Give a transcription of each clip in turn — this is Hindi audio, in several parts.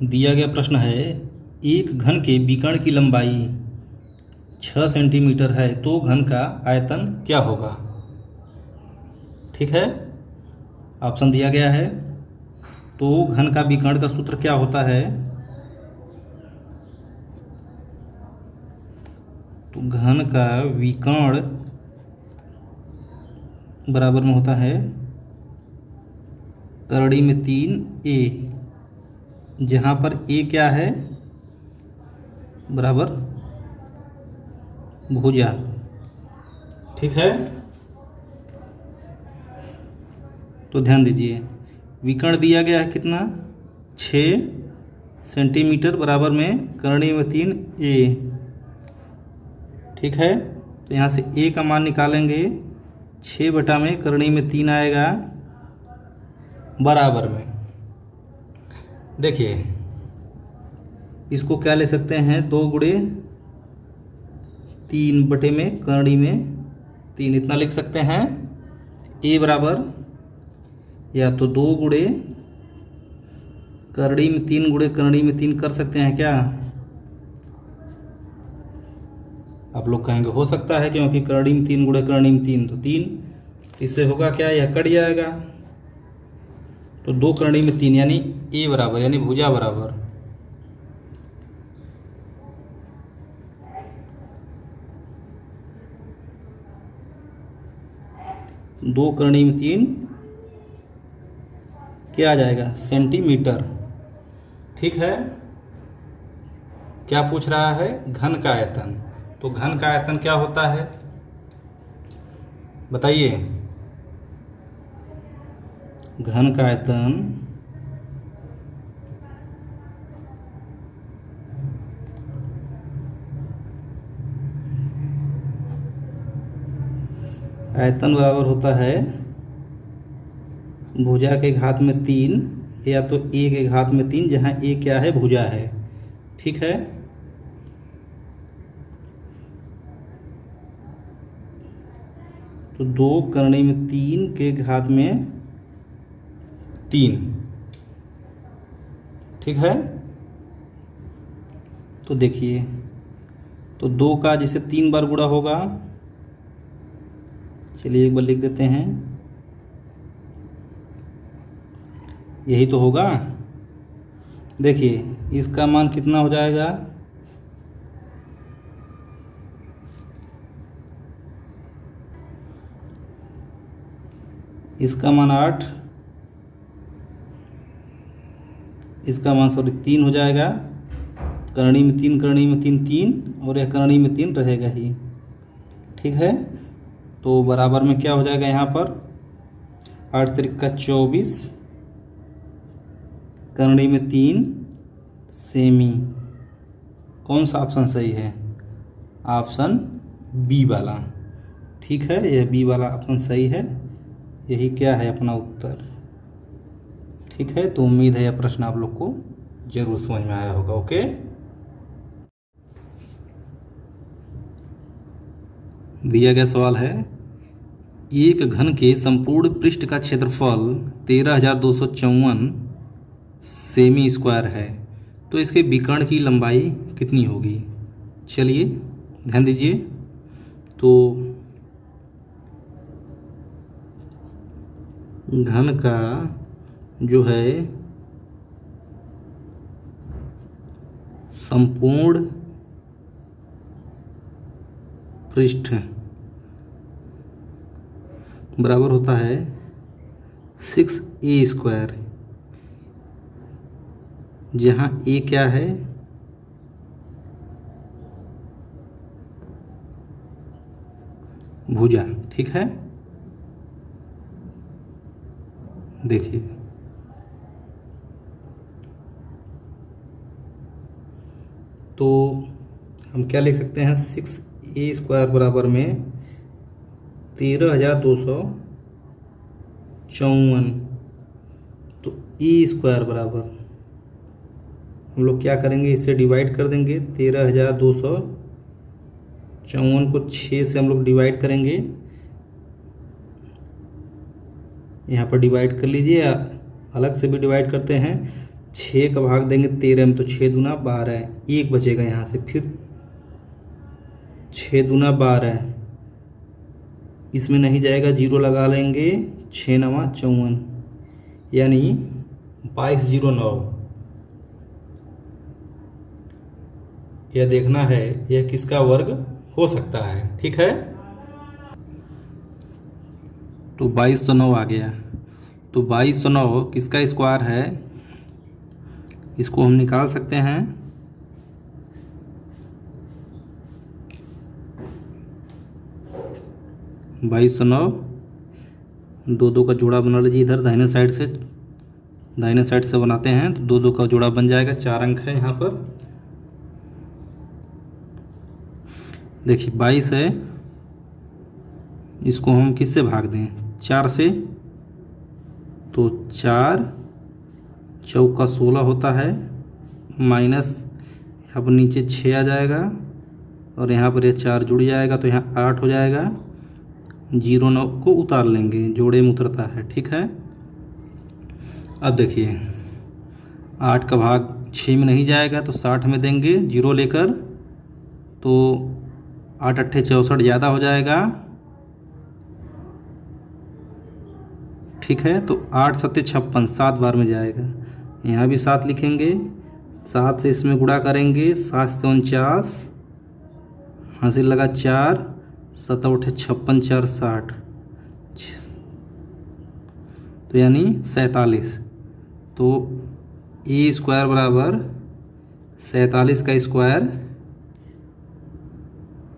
दिया गया प्रश्न है, एक घन के विकर्ण की लंबाई 6 सेंटीमीटर है तो घन का आयतन क्या होगा। ठीक है, ऑप्शन दिया गया है। तो घन का विकर्ण का सूत्र क्या होता है। तो घन का विकर्ण बराबर में होता है करड़ी में 3a, जहाँ पर a क्या है, बराबर भुजा। ठीक है, तो ध्यान दीजिए, विकर्ण दिया गया है कितना, 6 सेंटीमीटर बराबर में करणी में 3a। ठीक है, तो यहाँ से a का मान निकालेंगे, 6 बटा में करणी में 3 आएगा बराबर में। देखिए इसको क्या लिख सकते हैं, 2 गुणे 3 बटे में करणी में 3, इतना लिख सकते हैं। a बराबर या तो 2 गुणे करणी में 3 गुणे करणी में 3 कर सकते हैं क्या। आप लोग कहेंगे हो सकता है, क्योंकि करणी में 3 गुणे करणी में 3 तो 3, इससे होगा क्या, यह कट जाएगा। तो 2 करणी में 3 यानी a बराबर, यानी भुजा बराबर 2 करणी में 3 क्या आ जाएगा, सेंटीमीटर। ठीक है, क्या पूछ रहा है, घन का आयतन। तो घन का आयतन क्या होता है बताइए। घन का आयतन बराबर होता है भुजा के घात में 3 या तो a के घात में 3, जहाँ a क्या है, भुजा है। ठीक है, तो 2 करणी में 3 के घात में 3। ठीक है, तो देखिए, तो 2 का जैसे 3 बार गुणा होगा, चलिए एक बार लिख देते हैं, यही तो होगा। देखिए इसका मान कितना हो जाएगा, इसका मान 8, इसका मान 3 हो जाएगा। करणी में 3 करणी में 3 3, और यह करणी में 3 रहेगा ही। ठीक है, तो बराबर में क्या हो जाएगा, यहाँ पर 8 त्रिक 24, करणी में 3 सेमी। कौन सा ऑप्शन सही है, ऑप्शन बी वाला। ठीक है, यह बी वाला ऑप्शन सही है, यही क्या है अपना उत्तर। ठीक है, तो उम्मीद है यह प्रश्न आप लोग को जरूर समझ में आया होगा। ओके, दिया गया सवाल है, एक घन के संपूर्ण पृष्ठ का क्षेत्रफल 13,254 सेमी स्क्वायर है, तो इसके विकर्ण की लंबाई कितनी होगी। चलिए ध्यान दीजिए, तो घन का जो है संपूर्ण पृष्ठ बराबर होता है 6a स्क्वायर, जहाँ a क्या है, भुजा। ठीक है, देखिए तो हम क्या लिख सकते हैं, 6a स्क्वायर बराबर में 13,254। तो a स्क्वायर बराबर हम लोग क्या करेंगे, इससे डिवाइड कर देंगे। 13,254 को 6 से हम लोग डिवाइड करेंगे, यहाँ पर डिवाइड कर लीजिए, अलग से भी डिवाइड करते हैं। 6 का भाग देंगे 13 में तो 6 दूना 12, 1 बचेगा यहाँ से, फिर 6 दूना 12, इसमें नहीं जाएगा, 0 लगा लेंगे, 6 नवा 54, यानी 2209। यह देखना है यह किसका वर्ग हो सकता है। ठीक है, तो 2209 आ गया। तो 2209 किसका स्क्वायर है, इसको हम निकाल सकते हैं। बाईस सौ नौ, दो दो का जोड़ा बना लीजिए, इधर दाहिने साइड से बनाते हैं तो दो दो का जोड़ा बन जाएगा। 4 अंक है यहाँ पर। देखिए 22 है, इसको हम किससे भाग दें, 4 से, तो 4 चौका 16 होता है, माइनस यहाँ पर नीचे 6 आ जाएगा और यहाँ पर यह 4 जुड़ जाएगा तो यहाँ 8 हो जाएगा। 09 को उतार लेंगे, जोड़े में उतरता है। ठीक है, अब देखिए 8 का भाग 6 में नहीं जाएगा तो 60 में देंगे 0 लेकर, तो 8 अट्ठे 64 ज़्यादा हो जाएगा। ठीक है, तो 8 सत्ते 56, 7 बार में जाएगा। यहाँ भी 7 लिखेंगे, 7 से इसमें गुणा करेंगे, 7 से 49, हासिल लगा 4, 7 उठे 56, 4 60, तो यानी 47। तो ए स्क्वायर बराबर 47 का स्क्वायर,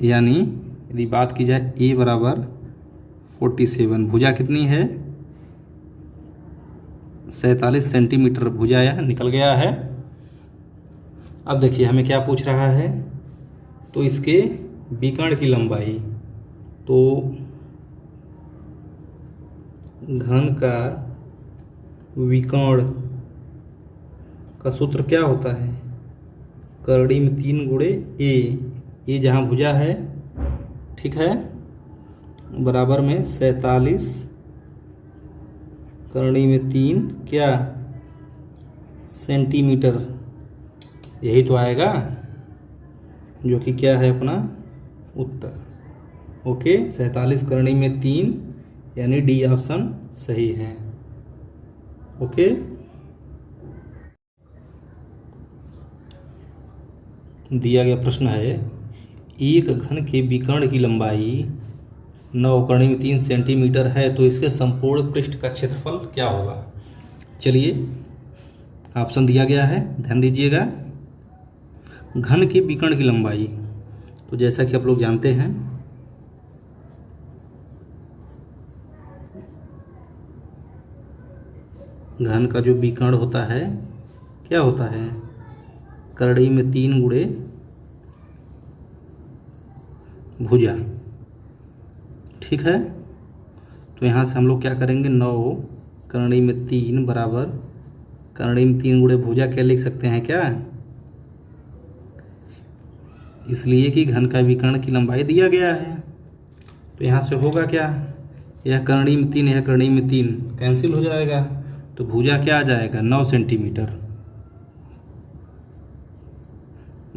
यानी यदि बात की जाए ए बराबर 47। भुजा कितनी है, 47 सेंटीमीटर भुजा यह निकल गया है। अब देखिए हमें क्या पूछ रहा है, तो इसके विकर्ण की लंबाई, तो घन का विकर्ण का सूत्र क्या होता है, करड़ी में 3 गुणे ए जहाँ भुजा है, ठीक है, बराबर में 47 करड़ी में 3 क्या सेंटीमीटर, यही तो आएगा, जो कि क्या है अपना उत्तर। ओके, 47 करणी में 3, यानी डी ऑप्शन सही है। ओके, दिया गया प्रश्न है, एक घन के विकर्ण की लंबाई 9 करणी में 3 सेंटीमीटर है, तो इसके संपूर्ण पृष्ठ का क्षेत्रफल क्या होगा। चलिए ऑप्शन दिया गया है, ध्यान दीजिएगा। घन के विकर्ण की लंबाई, तो जैसा कि आप लोग जानते हैं, घन का जो विकर्ण होता है क्या होता है, करड़ी में 3 गुणे भुजा। ठीक है, तो यहाँ से हम लोग क्या करेंगे, 9 करणी में 3 बराबर करणी में 3 गुणे भुजा क्या लिख सकते हैं क्या, इसलिए कि घन का विकर्ण की लंबाई दिया गया है। तो यहाँ से होगा क्या, यह करणी में 3 यह करणी में 3 कैंसिल हो जाएगा, तो भुजा क्या आ जाएगा 9 सेंटीमीटर।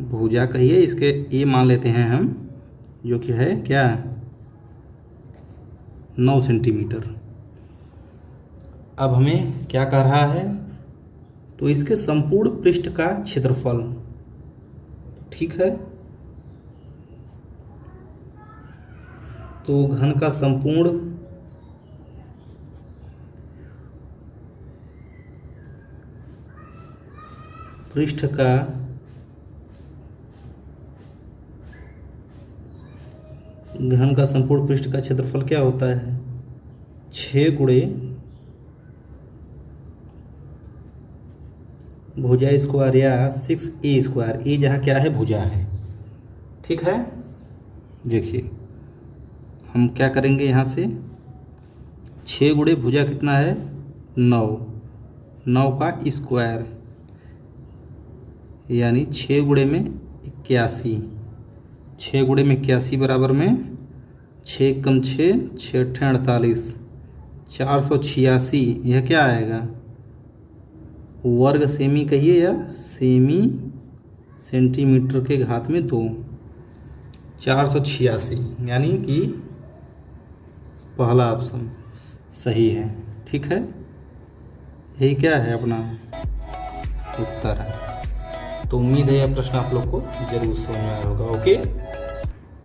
भुजा कहिए, इसके ए मान लेते हैं हम, जो कि है क्या 9 सेंटीमीटर। अब हमें क्या कर रहा है, तो इसके संपूर्ण पृष्ठ का क्षेत्रफल। ठीक है, तो घन का संपूर्ण पृष्ठ का संपूर्ण पृष्ठ का क्षेत्रफल क्या होता है, 6 गुणे भुजा स्क्वायर या 6a स्क्वायर, ए जहाँ क्या है भुजा है। ठीक है, देखिए हम क्या करेंगे, यहाँ से 6 गुणे भुजा कितना है 9, 9 का स्क्वायर, यानी 6 गुणे में 81, 6 गुणे में 81 बराबर में 6 कम 6 6 अट्ठे 48, 486, यह क्या आएगा वर्ग सेमी कहिए या सेमी सेंटीमीटर के घात में 2, 486, यानी कि पहला ऑप्शन सही है। ठीक है, यही क्या है अपना उत्तर है। तो उम्मीद है यह प्रश्न आप लोग को जरूर समझ में आया होगा। ओके।